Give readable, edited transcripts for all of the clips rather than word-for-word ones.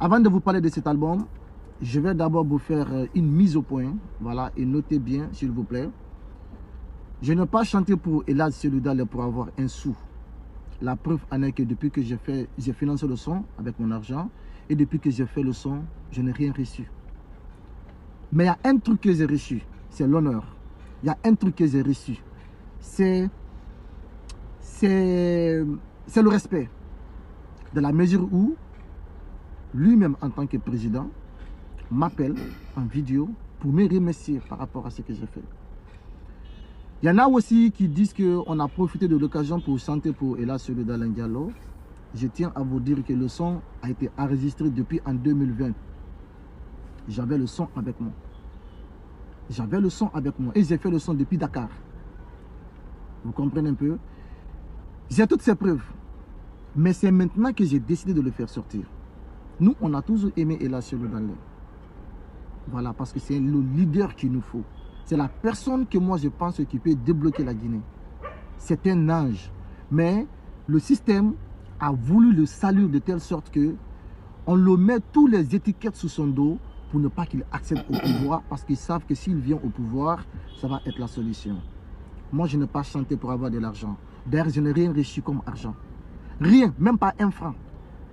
Avant de vous parler de cet album, je vais d'abord vous faire une mise au point. Voilà, et notez bien, s'il vous plaît. Je n'ai pas chanté pour Elad Seloudalé pour avoir un sou. La preuve en est que depuis que j'ai financé le son avec mon argent, et depuis que j'ai fait le son, je n'ai rien reçu. Mais il y a un truc que j'ai reçu, c'est l'honneur. Il y a un truc que j'ai reçu, c'est le respect. De la mesure où lui-même en tant que président m'appelle en vidéo pour me remercier par rapport à ce que j'ai fait. Il y en a aussi qui disent qu'on a profité de l'occasion pour chanter pour Elad Seloudalé Diallo. Je tiens à vous dire que le son a été enregistré depuis en 2020. J'avais le son avec moi. J'avais le son avec moi et j'ai fait le son depuis Dakar. Vous comprenez un peu? J'ai toutes ces preuves. Mais c'est maintenant que j'ai décidé de le faire sortir. Nous, on a toujours aimé Elad Seloudalé. Voilà, parce que c'est le leader qu'il nous faut. C'est la personne que moi je pense qui peut débloquer la Guinée. C'est un ange. Mais le système a voulu le saluer de telle sorte que on le met tous les étiquettes sous son dos pour ne pas qu'il accède au pouvoir, parce qu'ils savent que s'il vient au pouvoir, ça va être la solution. Moi, je n'ai pas chanté pour avoir de l'argent. D'ailleurs, je n'ai rien reçu comme argent. Rien, même pas un franc.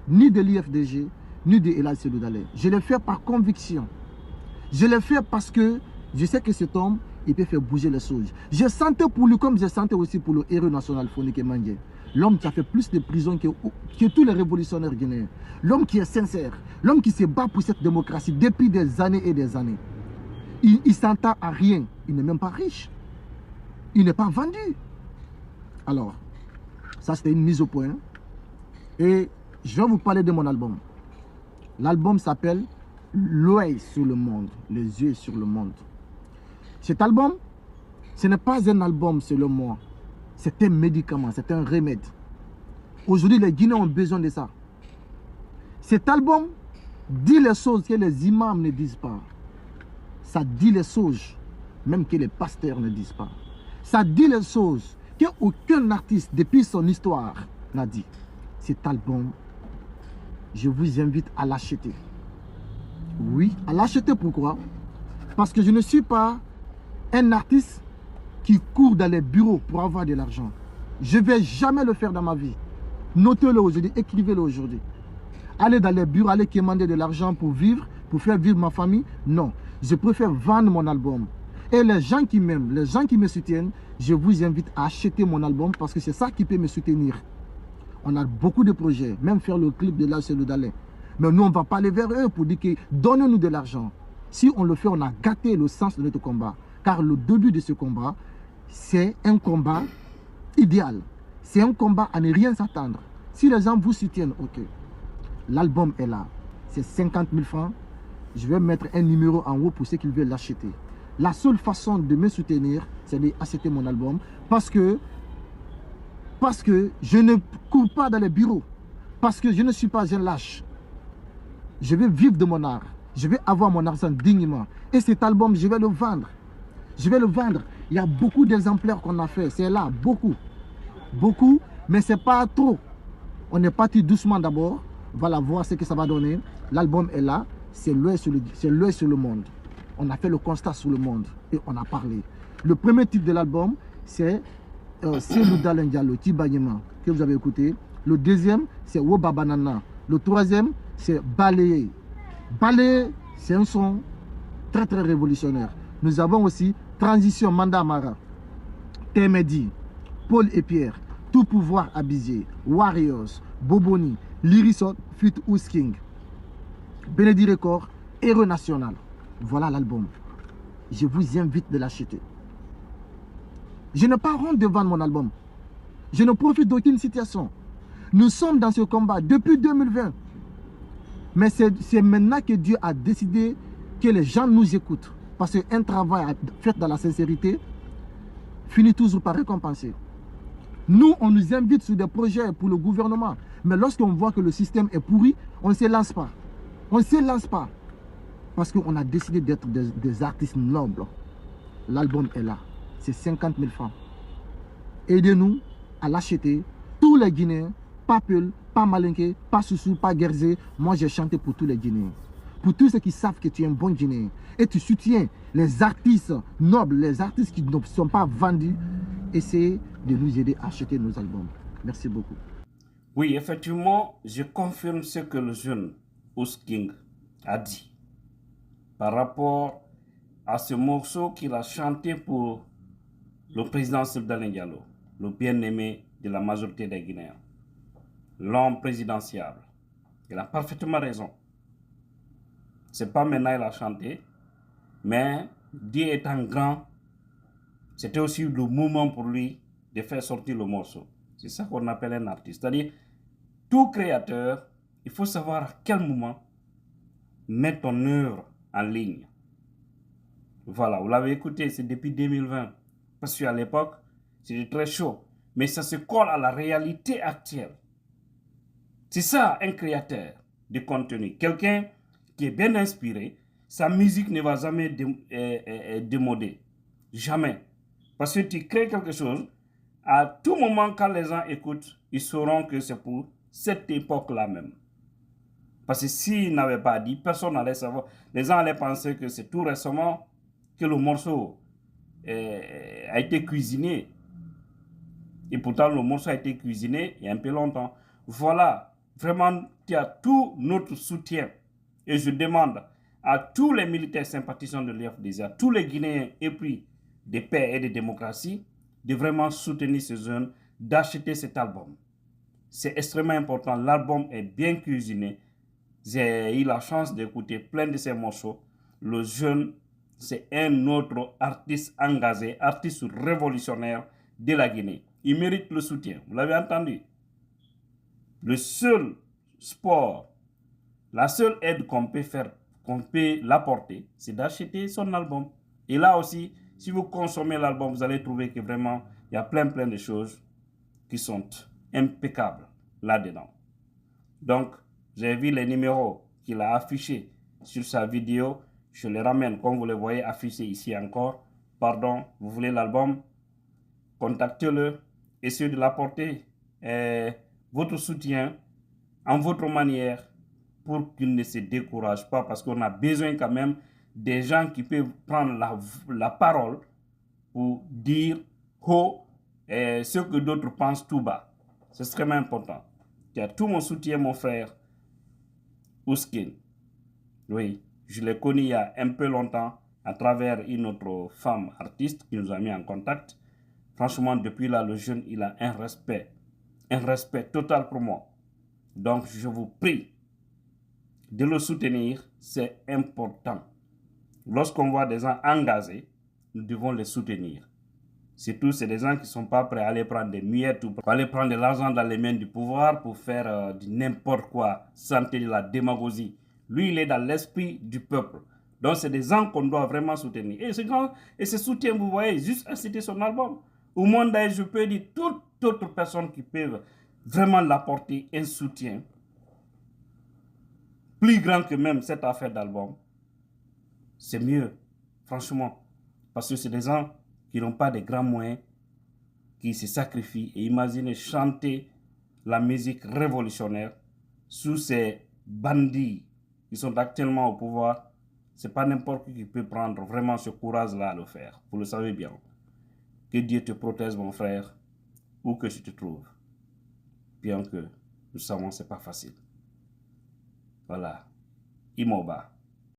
Ni de l'IFDG, ni de Elad Seloudalé. Je l'ai fait par conviction. Je l'ai fait parce que je sais que cet homme, il peut faire bouger les choses. J'ai senti pour lui comme j'ai senti aussi pour le héros national Fonikè Mendié. L'homme qui a fait plus de prison que tous les révolutionnaires guinéens. L'homme qui est sincère. L'homme qui se bat pour cette démocratie depuis des années et des années. Il ne s'entend à rien. Il n'est même pas riche. Il n'est pas vendu. Alors, ça c'était une mise au point. Et je vais vous parler de mon album. L'album s'appelle L'œil sur le monde. Les yeux sur le monde. Cet album, ce n'est pas un album selon moi. C'est un médicament, c'est un remède. Aujourd'hui, les Guinéens ont besoin de ça. Cet album dit les choses que les imams ne disent pas. Ça dit les choses, même que les pasteurs ne disent pas. Ça dit les choses qu'aucun artiste, depuis son histoire, n'a dit. Cet album, je vous invite à l'acheter. Oui, à l'acheter, pourquoi? Parce que je ne suis pas un artiste qui court dans les bureaux pour avoir de l'argent. Je ne vais jamais le faire dans ma vie. Notez-le aujourd'hui, écrivez-le aujourd'hui. Aller dans les bureaux, aller commander de l'argent pour vivre, pour faire vivre ma famille, non. Je préfère vendre mon album. Et les gens qui m'aiment, les gens qui me soutiennent, je vous invite à acheter mon album parce que c'est ça qui peut me soutenir. On a beaucoup de projets, même faire le clip de Elad Seloudalé. Mais nous, on ne va pas aller vers eux pour dire que donnez-nous de l'argent. Si on le fait, on a gâté le sens de notre combat. Car le début de ce combat, c'est un combat idéal. C'est un combat à ne rien s'attendre. Si les gens vous soutiennent, ok. L'album est là. C'est 50 000 francs. Je vais mettre un numéro en haut pour ceux qui veulent l'acheter. La seule façon de me soutenir, c'est d'acheter mon album. Parce que je ne cours pas dans les bureaux. Parce que je ne suis pas un lâche. Je vais vivre de mon art. Je vais avoir mon argent dignement. Et cet album, je vais le vendre. Je vais le vendre. Il y a beaucoup d'exemplaires qu'on a fait. C'est là, beaucoup. Beaucoup, mais ce n'est pas trop. On est parti doucement d'abord. Voilà, voir ce que ça va donner. L'album est là. C'est l'œil sur le monde. On a fait le constat sur le monde. Et on a parlé. Le premier titre de l'album, c'est Seloudalé Diallo, Tibanyema, que vous avez écouté. Le deuxième, c'est Woba Banana. Le troisième, c'est Balayer. Balayer, c'est un son très très révolutionnaire. Nous avons aussi Transition Mandamara, Temedi, Paul et Pierre, Tout Pouvoir Abizé, Warriors, Boboni, Lyrison, Fit Ousking, Benedi Record, Héros National. Voilà l'album. Je vous invite de l'acheter. Je n'ai pas honte de vendre mon album. Je ne profite d'aucune situation. Nous sommes dans ce combat depuis 2020. Mais c'est maintenant que Dieu a décidé que les gens nous écoutent. Parce qu'un travail fait dans la sincérité finit toujours par récompenser. Nous, on nous invite sur des projets pour le gouvernement. Mais lorsqu'on voit que le système est pourri, on ne se lance pas. On ne se lance pas. Parce qu'on a décidé d'être des artistes nobles. L'album est là. C'est 50 000 francs. Aidez-nous à l'acheter. Tous les Guinéens, Papel, pas Malinké, pas Soussou, pas Guerzé. Moi, j'ai chanté pour tous les Guinéens. Pour tous ceux qui savent que tu es un bon Guinéen. Et tu soutiens les artistes nobles, les artistes qui ne sont pas vendus. Essayez de nous aider à acheter nos albums. Merci beaucoup. Oui, effectivement, je confirme ce que le jeune Ousking a dit par rapport à ce morceau qu'il a chanté pour le président Sebdalen Diallo, le bien-aimé de la majorité des Guinéens, l'homme présidentiable. Il a parfaitement raison. C'est pas maintenant qu'il a chanté, mais Dieu étant grand, c'était aussi le moment pour lui de faire sortir le morceau. C'est ça qu'on appelle un artiste. C'est-à-dire, tout créateur, il faut savoir à quel moment mettre ton œuvre en ligne. Voilà, vous l'avez écouté, c'est depuis 2020. Parce qu'à l'époque, c'était très chaud. Mais ça se colle à la réalité actuelle. C'est ça, un créateur de contenu. Quelqu'un qui est bien inspiré, sa musique ne va jamais démoder. Jamais. Parce que tu crées quelque chose, à tout moment, quand les gens écoutent, ils sauront que c'est pour cette époque-là même. Parce que s'ils n'avaient pas dit, personne n'allait savoir. Les gens allaient penser que c'est tout récemment que le morceau a été cuisiné. Et pourtant, le morceau a été cuisiné il y a un peu longtemps. Voilà, vraiment, tu as tout notre soutien. Et je demande à tous les militaires sympathisants de l'IFDZ, à tous les Guinéens épris de paix et de démocratie, de vraiment soutenir ces jeunes, d'acheter cet album. C'est extrêmement important. L'album est bien cuisiné. J'ai eu la chance d'écouter plein de ces morceaux. Le jeune, c'est un autre artiste engagé, artiste révolutionnaire de la Guinée. Il mérite le soutien. Vous l'avez entendu. Le seul sport, la seule aide qu'on peut faire, qu'on peut l'apporter, c'est d'acheter son album. Et là aussi, si vous consommez l'album, vous allez trouver que vraiment, il y a plein de choses qui sont impeccables là-dedans. Donc, j'ai vu les numéros qu'il a affichés sur sa vidéo. Je les ramène, comme vous le voyez affiché ici encore. Pardon, vous voulez l'album? Contactez-le. Essayez de l'apporter votre soutien en votre manière pour qu'il ne se décourage pas, parce qu'on a besoin quand même des gens qui peuvent prendre la parole pour dire haut ce que d'autres pensent tout bas. C'est extrêmement important. Tu as tout mon soutien, mon frère Ouskin. Oui, je l'ai connu il y a un peu longtemps à travers une autre femme artiste qui nous a mis en contact. Franchement, depuis là, le jeune, il a un respect total pour moi. Donc, je vous prie de le soutenir, c'est important. Lorsqu'on voit des gens engagés, nous devons les soutenir. Surtout, c'est des gens qui ne sont pas prêts à aller prendre des miettes ou pour aller prendre de l'argent dans les mains du pouvoir pour faire n'importe quoi, santé de la démagogie. Lui, il est dans l'esprit du peuple. Donc, c'est des gens qu'on doit vraiment soutenir. Et ce soutien, vous voyez, juste à citer son album. Au monde, je peux dire toutes autres personnes qui peuvent vraiment l'apporter un soutien plus grand que même cette affaire d'album. C'est mieux, franchement. Parce que c'est des gens qui n'ont pas de grands moyens, qui se sacrifient. Et imaginez chanter la musique révolutionnaire sous ces bandits qui sont actuellement au pouvoir. Ce n'est pas n'importe qui peut prendre vraiment ce courage-là à le faire. Vous le savez bien. Que Dieu te protège, mon frère, où que tu te trouves. Bien que nous savons que ce n'est pas facile. Voilà. Imoba.